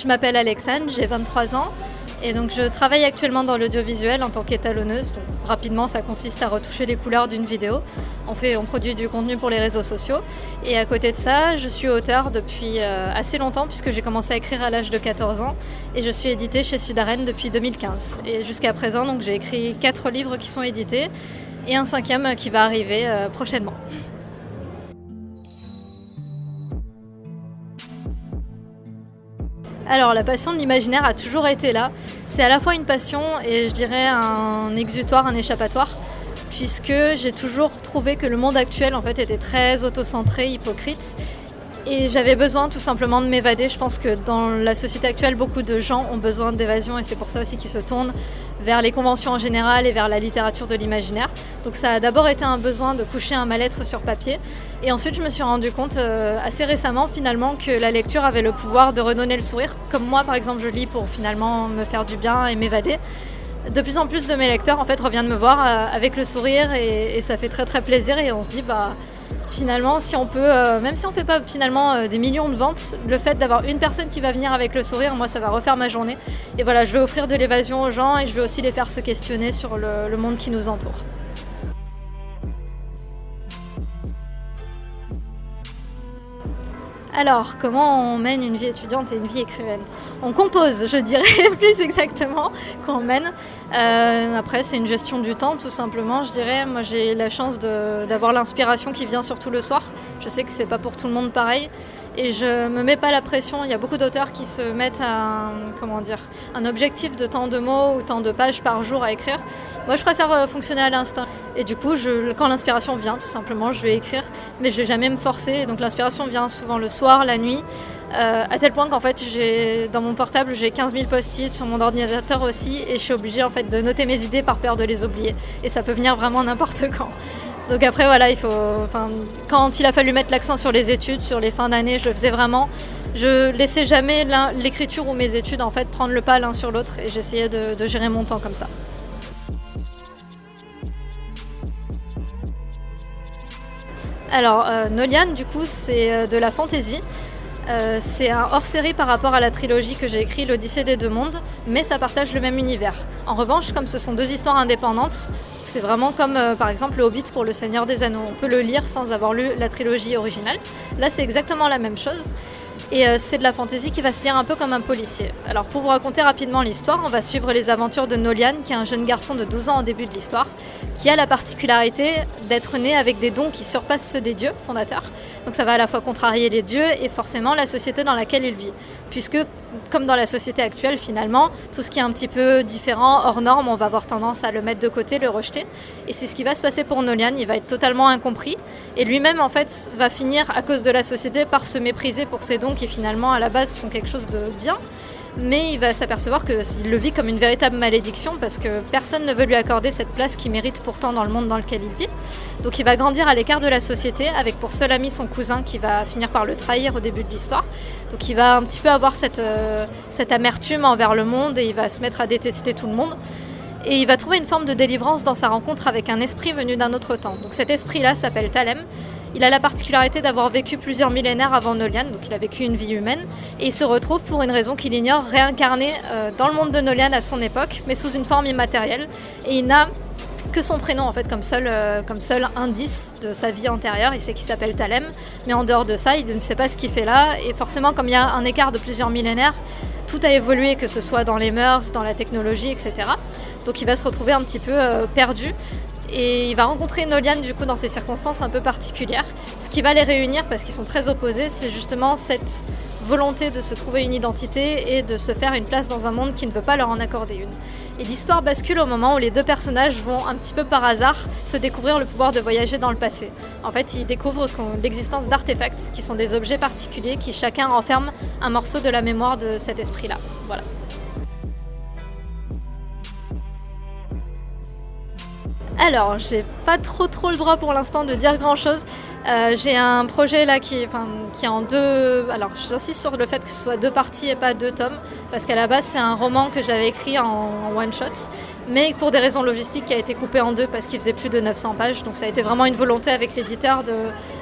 Je m'appelle Alexandre, j'ai 23 ans et donc je travaille actuellement dans l'audiovisuel en tant qu'étalonneuse. Donc, rapidement, ça consiste à retoucher les couleurs d'une vidéo. On produit du contenu pour les réseaux sociaux et à côté de ça, je suis auteure depuis assez longtemps puisque j'ai commencé à écrire à l'âge de 14 ans et je suis éditée chez Sud-Arène depuis 2015. Et jusqu'à présent, donc, j'ai écrit 4 livres qui sont édités et un 5e qui va arriver prochainement. Alors la passion de l'imaginaire a toujours été là. C'est à la fois une passion et je dirais un exutoire, un échappatoire, puisque j'ai toujours trouvé que le monde actuel en fait était très autocentré, hypocrite. Et j'avais besoin tout simplement de m'évader. Je pense que dans la société actuelle, beaucoup de gens ont besoin d'évasion et c'est pour ça aussi qu'ils se tournent vers les conventions en général et vers la littérature de l'imaginaire. Donc ça a d'abord été un besoin de coucher un mal-être sur papier. Et ensuite, je me suis rendu compte assez récemment finalement que la lecture avait le pouvoir de redonner le sourire. Comme moi, par exemple, je lis pour finalement me faire du bien et m'évader. De plus en plus de mes lecteurs en fait reviennent me voir avec le sourire et ça fait très très plaisir et on se dit finalement si on peut, même si on fait pas finalement des millions de ventes, le fait d'avoir une personne qui va venir avec le sourire, moi ça va refaire ma journée. Et voilà, je vais offrir de l'évasion aux gens et je vais aussi les faire se questionner sur le monde qui nous entoure. Alors, comment on mène une vie étudiante et une vie écrivaine ? On compose, je dirais plus exactement, qu'on mène. Après, c'est une gestion du temps, tout simplement, je dirais. Moi, j'ai la chance d'avoir l'inspiration qui vient surtout le soir. Je sais que c'est pas pour tout le monde pareil. Et je me mets pas la pression. Il y a beaucoup d'auteurs qui se mettent un objectif de tant de mots ou tant de pages par jour à écrire. Moi, je préfère fonctionner à l'instinct. Et du coup, quand l'inspiration vient, tout simplement, je vais écrire. Mais je vais jamais me forcer. Et donc, l'inspiration vient souvent le soir, la nuit. À tel point qu'en fait, dans mon portable, j'ai 15 000 post-it, sur mon ordinateur aussi. Et je suis obligée en fait, de noter mes idées par peur de les oublier. Et ça peut venir vraiment n'importe quand. Donc après voilà, quand il a fallu mettre l'accent sur les études, sur les fins d'année, je le faisais vraiment. Je laissais jamais l'écriture ou mes études en fait prendre le pas l'un sur l'autre et j'essayais de gérer mon temps comme ça. Alors Nolian du coup c'est de la fantasy. C'est un hors-série par rapport à la trilogie que j'ai écrite, l'Odyssée des deux mondes, mais ça partage le même univers. En revanche, comme ce sont deux histoires indépendantes, c'est vraiment comme par exemple le Hobbit pour le Seigneur des Anneaux. On peut le lire sans avoir lu la trilogie originale. Là, c'est exactement la même chose. Et c'est de la fantasy qui va se lire un peu comme un policier. Alors pour vous raconter rapidement l'histoire, on va suivre les aventures de Nolian, qui est un jeune garçon de 12 ans au début de l'histoire, qui a la particularité d'être né avec des dons qui surpassent ceux des dieux fondateurs. Donc ça va à la fois contrarier les dieux et forcément la société dans laquelle il vit. Puisque, comme dans la société actuelle finalement, tout ce qui est un petit peu différent, hors norme, on va avoir tendance à le mettre de côté, le rejeter. Et c'est ce qui va se passer pour Nolian, il va être totalement incompris. Et lui-même en fait va finir à cause de la société par se mépriser pour ses dons qui finalement à la base sont quelque chose de bien. Mais il va s'apercevoir qu'il le vit comme une véritable malédiction parce que personne ne veut lui accorder cette place qu'il mérite pourtant dans le monde dans lequel il vit. Donc il va grandir à l'écart de la société avec pour seul ami son cousin qui va finir par le trahir au début de l'histoire. Donc il va un petit peu avoir cette amertume envers le monde et il va se mettre à détester tout le monde. Et il va trouver une forme de délivrance dans sa rencontre avec un esprit venu d'un autre temps. Donc cet esprit-là s'appelle Thalem. Il a la particularité d'avoir vécu plusieurs millénaires avant Nolian, donc il a vécu une vie humaine. Et il se retrouve, pour une raison qu'il ignore, réincarné dans le monde de Nolian à son époque, mais sous une forme immatérielle. Et il n'a que son prénom en fait comme seul indice de sa vie antérieure. Il sait qu'il s'appelle Thalem, mais en dehors de ça, il ne sait pas ce qu'il fait là. Et forcément, comme il y a un écart de plusieurs millénaires, tout a évolué, que ce soit dans les mœurs, dans la technologie, etc. Donc il va se retrouver un petit peu perdu. Et il va rencontrer Nolian du coup dans ces circonstances un peu particulières. Ce qui va les réunir, parce qu'ils sont très opposés, c'est justement cette volonté de se trouver une identité et de se faire une place dans un monde qui ne veut pas leur en accorder une. Et l'histoire bascule au moment où les deux personnages vont un petit peu par hasard se découvrir le pouvoir de voyager dans le passé. En fait, ils découvrent l'existence d'artefacts qui sont des objets particuliers qui chacun renferme un morceau de la mémoire de cet esprit-là. Voilà. Alors, j'ai pas trop le droit pour l'instant de dire grand chose. J'ai un projet là qui est en deux. Alors, j'insiste sur le fait que ce soit 2 parties et pas 2 tomes, parce qu'à la base, c'est un roman que j'avais écrit en one shot, mais pour des raisons logistiques, qui a été coupé en 2 parce qu'il faisait plus de 900 pages. Donc, ça a été vraiment une volonté avec l'éditeur de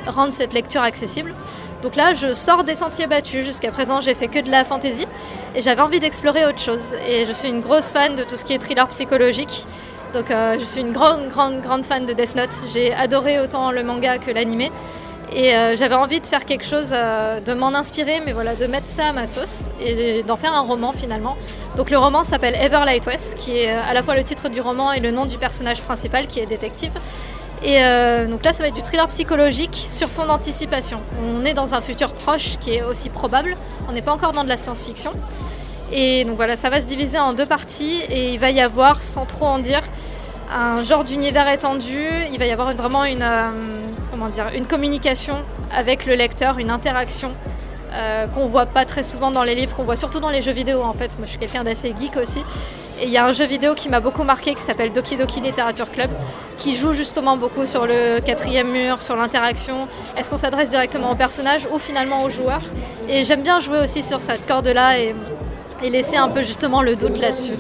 rendre cette lecture accessible. Donc là, je sors des sentiers battus. Jusqu'à présent, j'ai fait que de la fantasy et j'avais envie d'explorer autre chose. Et je suis une grosse fan de tout ce qui est thriller psychologique. Donc je suis une grande fan de Death Note. J'ai adoré autant le manga que l'anime. Et j'avais envie de faire quelque chose, de m'en inspirer, mais voilà, de mettre ça à ma sauce et d'en faire un roman finalement. Donc le roman s'appelle Everlight West, qui est à la fois le titre du roman et le nom du personnage principal, qui est détective. Et donc là, ça va être du thriller psychologique sur fond d'anticipation. On est dans un futur proche qui est aussi probable. On n'est pas encore dans de la science-fiction. Et donc voilà, ça va se diviser en 2 parties et il va y avoir, sans trop en dire, un genre d'univers étendu. Il va y avoir vraiment une communication avec le lecteur, une interaction qu'on voit pas très souvent dans les livres, qu'on voit surtout dans les jeux vidéo en fait. Moi je suis quelqu'un d'assez geek aussi. Et il y a un jeu vidéo qui m'a beaucoup marqué qui s'appelle Doki Doki Literature Club, qui joue justement beaucoup sur le 4e mur, sur l'interaction. Est-ce qu'on s'adresse directement au personnage ou finalement au joueur? Et j'aime bien jouer aussi sur cette corde-là et laisser un peu justement le doute là-dessus.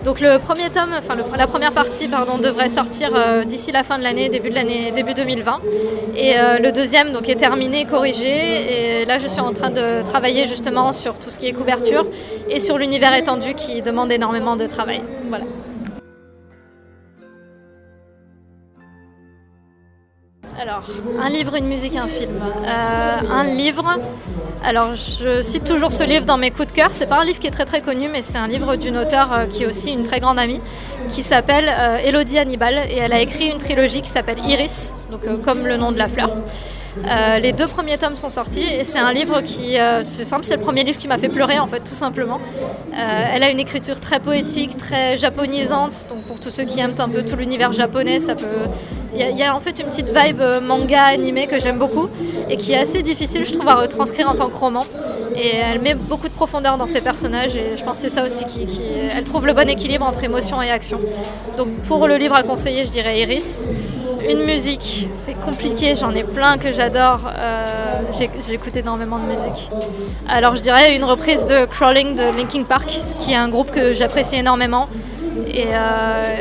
Donc le premier tome, la première partie devrait sortir d'ici la fin de l'année, début 2020. Et le deuxième donc, est terminé, corrigé. Et là je suis en train de travailler justement sur tout ce qui est couverture et sur l'univers étendu qui demande énormément de travail. Voilà. Alors, un livre, une musique, un film. Un livre, alors je cite toujours ce livre dans mes coups de cœur. C'est pas un livre qui est très connu, mais c'est un livre d'une auteure qui est aussi une très grande amie, qui s'appelle Elodie Hannibal, et elle a écrit une trilogie qui s'appelle Iris, donc comme le nom de la fleur. Les 2 premiers tomes sont sortis et c'est un livre qui, c'est simple, c'est le premier livre qui m'a fait pleurer en fait, tout simplement. Elle a une écriture très poétique, très japonisante, donc pour tous ceux qui aiment un peu tout l'univers japonais, ça peut... Il y a en fait une petite vibe manga animé que j'aime beaucoup et qui est assez difficile, je trouve, à retranscrire en tant que roman. Et elle met beaucoup de profondeur dans ses personnages et je pense que c'est ça aussi elle trouve le bon équilibre entre émotion et action. Donc pour le livre à conseiller, je dirais Iris. Une musique, c'est compliqué, j'en ai plein que j'adore. J'écoute énormément de musique. Alors je dirais une reprise de Crawling de Linkin Park, qui est un groupe que j'apprécie énormément. Et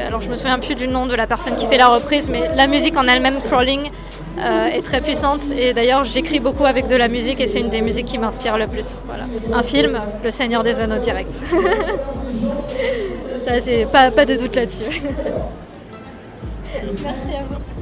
alors je me souviens plus du nom de la personne qui fait la reprise, mais la musique en elle-même, Crawling, est très puissante. Et d'ailleurs j'écris beaucoup avec de la musique et c'est une des musiques qui m'inspire le plus. Voilà. Un film, Le Seigneur des Anneaux direct. Ça, c'est pas de doute là-dessus. Merci à vous.